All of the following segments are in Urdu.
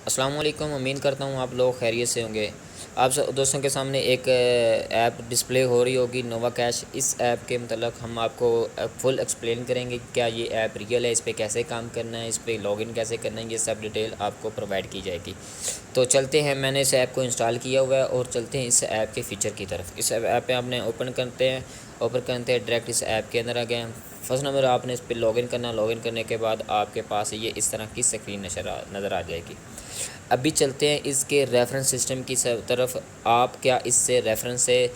السلام علیکم، امید کرتا ہوں آپ لوگ خیریت سے ہوں گے۔ آپ دوستوں کے سامنے ایک ایپ ڈسپلے ہو رہی ہوگی نووا کیش۔ اس ایپ کے متعلق ہم آپ کو فل ایکسپلین کریں گے کیا یہ ایپ ریئل ہے، اس پہ کیسے کام کرنا ہے، اس پہ لاگ ان کیسے کرنا ہے، یہ سب ڈیٹیل آپ کو پرووائڈ کی جائے گی۔ تو چلتے ہیں، میں نے اس ایپ کو انسٹال کیا ہوا ہے اور چلتے ہیں اس ایپ کے فیچر کی طرف۔ اس ایپ پہ آپ نے اوپن کرتے ہیں ڈائریکٹ اس ایپ کے اندر آ گئے ہیں۔ فرسٹ نمبر آپ نے اس پہ لاگ ان کرنا، لاگ ان کرنے کے بعد آپ کے پاس یہ اس طرح کی اسکرین نظر آ جائے گی۔ ابھی چلتے ہیں اس کے ریفرنس سسٹم کی طرف۔ آپ کیا اس سے ریفرنس سے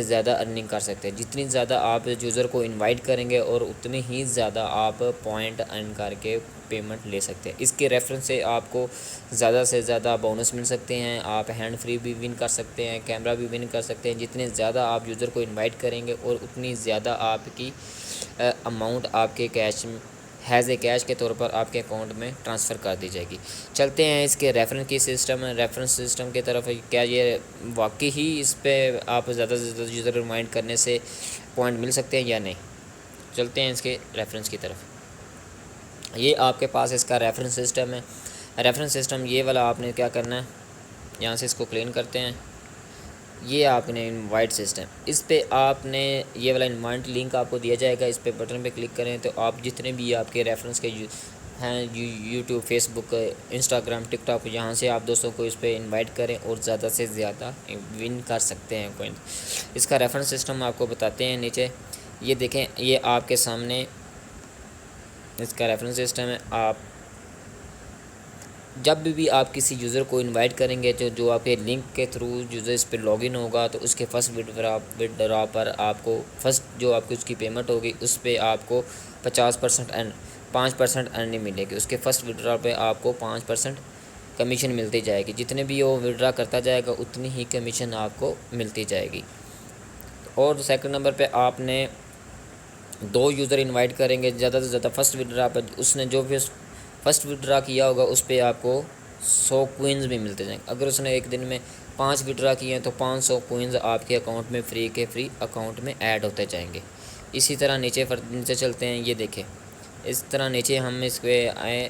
زیادہ ارننگ کر سکتے ہیں۔ جتنی زیادہ آپ یوزر کو انوائٹ کریں گے اور اتنی ہی زیادہ آپ پوائنٹ ارن کر کے پیمنٹ لے سکتے ہیں۔ اس کے ریفرنس سے آپ کو زیادہ سے زیادہ بونس مل سکتے ہیں، آپ ہینڈ فری بھی ون کر سکتے ہیں، کیمرہ بھی ون کر سکتے ہیں۔ جتنے زیادہ آپ یوزر کو انوائٹ کریں گے اور اتنی زیادہ آپ کی اماؤنٹ آپ کے کیش کے طور پر آپ کے اکاؤنٹ میں ٹرانسفر کر دی جائے گی۔ چلتے ہیں اس کے ریفرنس سسٹم کی طرف۔ کیا یہ واقعی ہی اس پہ آپ زیادہ سے زیادہ یوزر ریمائنڈ کرنے سے پوائنٹ مل سکتے ہیں یا نہیں؟ چلتے ہیں اس کے ریفرنس کی طرف۔ یہ آپ کے پاس اس کا ریفرنس سسٹم ہے۔ ریفرنس سسٹم یہ والا آپ نے کیا کرنا ہے، یہاں سے اس کو کلین کرتے ہیں۔ یہ آپ نے انوائٹ سسٹم، اس پہ آپ نے یہ والا انوائٹ لنک آپ کو دیا جائے گا، اس پہ بٹن پہ کلک کریں تو آپ جتنے بھی آپ کے ریفرنس کے ہیں یوٹیوب، فیس بک، انسٹاگرام، ٹک ٹاک، یہاں سے آپ دوستوں کو اس پہ انوائٹ کریں اور زیادہ سے زیادہ ون کر سکتے ہیں کوئن۔ اس کا ریفرنس سسٹم آپ کو بتاتے ہیں نیچے۔ یہ دیکھیں، یہ آپ کے سامنے اس کا ریفرنس سسٹم ہے۔ آپ جب بھی آپ کسی یوزر کو انوائٹ کریں گے جو آپ کے لنک کے تھرو یوزر اس پہ لاگ ان ہوگا تو اس کے فرسٹ وڈرا پر آپ کو جو آپ کی اس کی پیمنٹ ہوگی اس پہ آپ کو 5% ارننگ ملے گی۔ اس کے فرسٹ وڈرا پہ آپ کو 5% کمیشن ملتی جائے گی۔ جتنے بھی وہ وڈرا کرتا جائے گا اتنی ہی کمیشن آپ کو ملتی جائے گی۔ اور سیکنڈ نمبر پہ آپ نے 2 یوزر انوائٹ کریں گے زیادہ سے زیادہ فرسٹ وڈرا پہ، اس نے جو بھی فرسٹ وڈرا کیا ہوگا اس پہ آپ کو 100 کوئنز بھی ملتے جائیں گے۔ اگر اس نے ایک دن میں 5 وڈرا کیے ہیں تو 500 کوئنز آپ کے اکاؤنٹ میں فری اکاؤنٹ میں ایڈ ہوتے جائیں گے۔ اسی طرح نیچے چلتے ہیں۔ یہ دیکھیں، اس طرح نیچے ہم اس پہ آئیں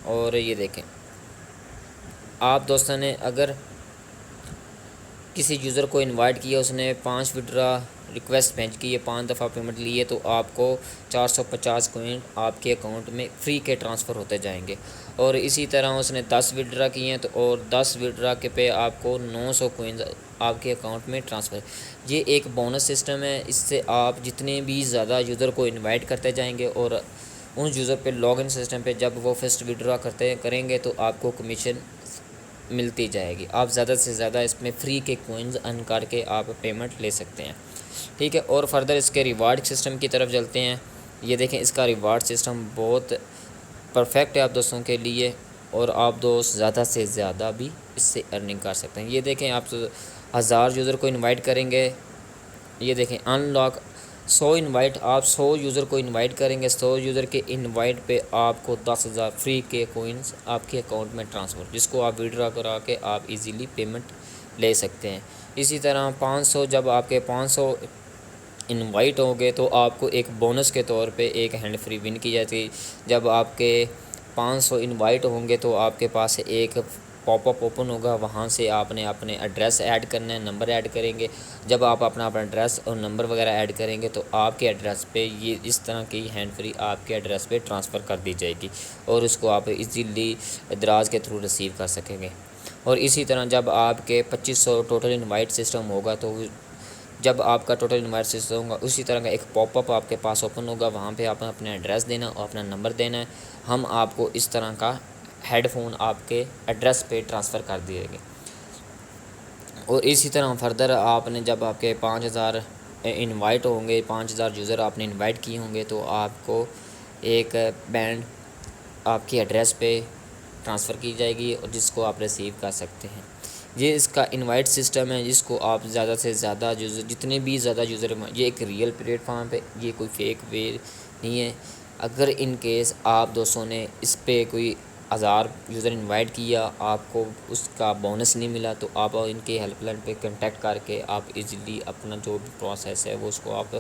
اور یہ دیکھیں، آپ دوستوں نے اگر کسی یوزر کو انوائٹ کیا، اس نے 5 وڈرا ریکویسٹ بھیج کی ہے، 5 دفعہ پیمنٹ لی ہے، تو آپ کو 450 کوئن آپ کے اکاؤنٹ میں فری کے ٹرانسفر ہوتے جائیں گے۔ اور اسی طرح اس نے 10 وڈرا کیے ہیں تو اور 10 وڈرا کے پہ آپ کو 900 کوئنز آپ کے اکاؤنٹ میں ٹرانسفر۔ یہ ایک بونس سسٹم ہے، اس سے آپ جتنے بھی زیادہ یوزر کو انوائٹ کرتے جائیں گے اور ان یوزر پہ لاگ ان سسٹم پہ جب وہ فرسٹ وڈرا کریں گے تو آپ کو کمیشن ملتی جائے گی۔ آپ زیادہ سے زیادہ اس میں فری کے کوئنز ارن کر کے آپ پیمنٹ لے سکتے ہیں، ٹھیک ہے۔ اور فردر اس کے ریوارڈ سسٹم کی طرف چلتے ہیں۔ یہ دیکھیں، اس کا ریوارڈ سسٹم بہت پرفیکٹ ہے آپ دوستوں کے لیے، اور آپ دوست زیادہ سے زیادہ بھی اس سے ارننگ کر سکتے ہیں۔ یہ دیکھیں، آپ 1000 یوزر کو انوائٹ کریں گے۔ یہ دیکھیں، ان لاک 100 انوائٹ، آپ 100 یوزر کو انوائٹ کریں گے، 100 یوزر کے انوائٹ پہ آپ کو 10,000 فری کے کوئنز آپ کے اکاؤنٹ میں ٹرانسفر، جس کو آپ وڈرا کرا کے آپ ایزیلی پیمنٹ لے سکتے ہیں۔ اسی طرح 500، جب آپ کے 500 انوائٹ ہوں گے تو آپ کو ایک بونس کے طور پہ ایک ہینڈ فری ون کی جاتی ہے۔ جب آپ کے 500 انوائٹ ہوں گے تو آپ کے پاس ایک پاپ اپ اوپن ہوگا، وہاں سے آپ نے اپنے ایڈریس ایڈ کرنا ہے، نمبر ایڈ کریں گے۔ جب آپ اپنا ایڈریس اور نمبر وغیرہ ایڈ کریں گے تو آپ کے ایڈریس پہ یہ اس طرح کی ہینڈ فری آپ کے ایڈریس پہ ٹرانسفر کر دی جائے گی اور اس کو آپ ایزیلی دراز کے تھرو ریسیو کر سکیں گے۔ اور اسی طرح جب آپ کے 2500 ٹوٹل انوائٹ سسٹم ہوگا تو جب آپ کا ٹوٹل انوائٹ سسٹم ہوگا اسی طرح کا ایک پاپ اپ آپ کے پاس اوپن ہوگا، وہاں پہ آپ اپنا ایڈریس دینا اور اپنا نمبر دینا ہے۔ ہم آپ کو اس طرح کا ہیڈ فون آپ کے ایڈریس پہ ٹرانسفر کر دیے گے۔ اور اسی طرح فردر آپ نے جب آپ کے 5000 انوائٹ ہوں گے، 5000 یوزر آپ نے انوائٹ کیے ہوں گے تو آپ کو ایک بینڈ آپ کی ایڈریس پہ ٹرانسفر کی جائے گی اور جس کو آپ ریسیو کر سکتے ہیں۔ یہ اس کا انوائٹ سسٹم ہے، جس کو آپ زیادہ سے زیادہ جتنے بھی زیادہ یوزر، یہ ایک ریئل پلیٹ فارم پہ، یہ کوئی فیک وے نہیں ہے۔ اگر ان کیس آپ دوستوں نے اس پہ کوئی 1000 یوزر انوائٹ کیا، آپ کو اس کا بونس نہیں ملا، تو آپ ان کے ہیلپ لائن پہ کنٹیکٹ کر کے آپ ایزیلی اپنا جو بھی پروسیس ہے وہ اس کو آپ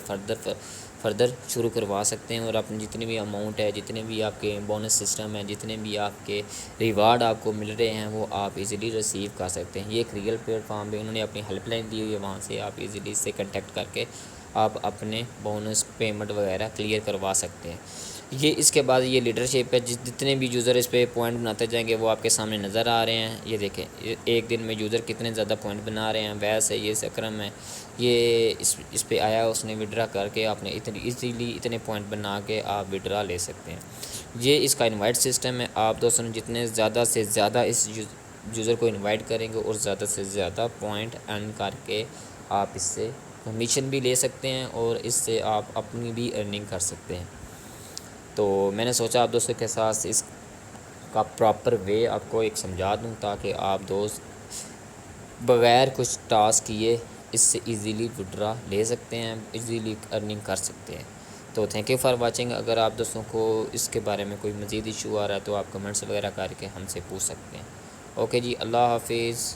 فردر شروع کروا سکتے ہیں، اور اپنی جتنی بھی اماؤنٹ ہے، جتنے بھی آپ کے بونس سسٹم ہیں، جتنے بھی آپ کے ریوارڈ آپ کو مل رہے ہیں، وہ آپ ایزیلی ریسیو کر سکتے ہیں۔ یہ ایک ریئل پلیٹ فارم بھی انہوں نے اپنی ہیلپ لائن دی ہوئی ہے، وہاں سے آپ ایزیلی سے کنٹیکٹ کر کے آپ اپنے بونس پیمنٹ وغیرہ کلیئر کروا سکتے ہیں۔ یہ اس کے بعد یہ لیڈرشپ ہے، جتنے بھی یوزر اس پہ پوائنٹ بناتے جائیں گے وہ آپ کے سامنے نظر آ رہے ہیں۔ یہ دیکھیں ایک دن میں یوزر کتنے زیادہ پوائنٹ بنا رہے ہیں۔ ویس ہے، یہ سکرم ہے، یہ اس پہ آیا، اس نے وڈرا کر کے آپ نے اتنی ایزیلی اتنے پوائنٹ بنا کے آپ وڈرا لے سکتے ہیں۔ یہ اس کا انوائٹ سسٹم ہے۔ آپ دوستوں جتنے زیادہ سے زیادہ اس یوزر کو انوائٹ کریں گے اور زیادہ سے زیادہ پوائنٹ ارن کر کے آپ اس سے کمیشن بھی لے سکتے ہیں، اور اس سے آپ اپنی بھی ارننگ کر سکتے ہیں۔ تو میں نے سوچا آپ دوستوں کے ساتھ اس کا پراپر وے آپ کو ایک سمجھا دوں، تاکہ آپ دوست بغیر کچھ ٹاسک کیے اس سے ایزیلی وڈرا لے سکتے ہیں، ایزیلی ارننگ کر سکتے ہیں۔ تو تھینک یو فار واچنگ۔ اگر آپ دوستوں کو اس کے بارے میں کوئی مزید ایشو آ رہا ہے تو آپ کمنٹس وغیرہ کر کے ہم سے پوچھ سکتے ہیں۔ اوکے جی، اللہ حافظ۔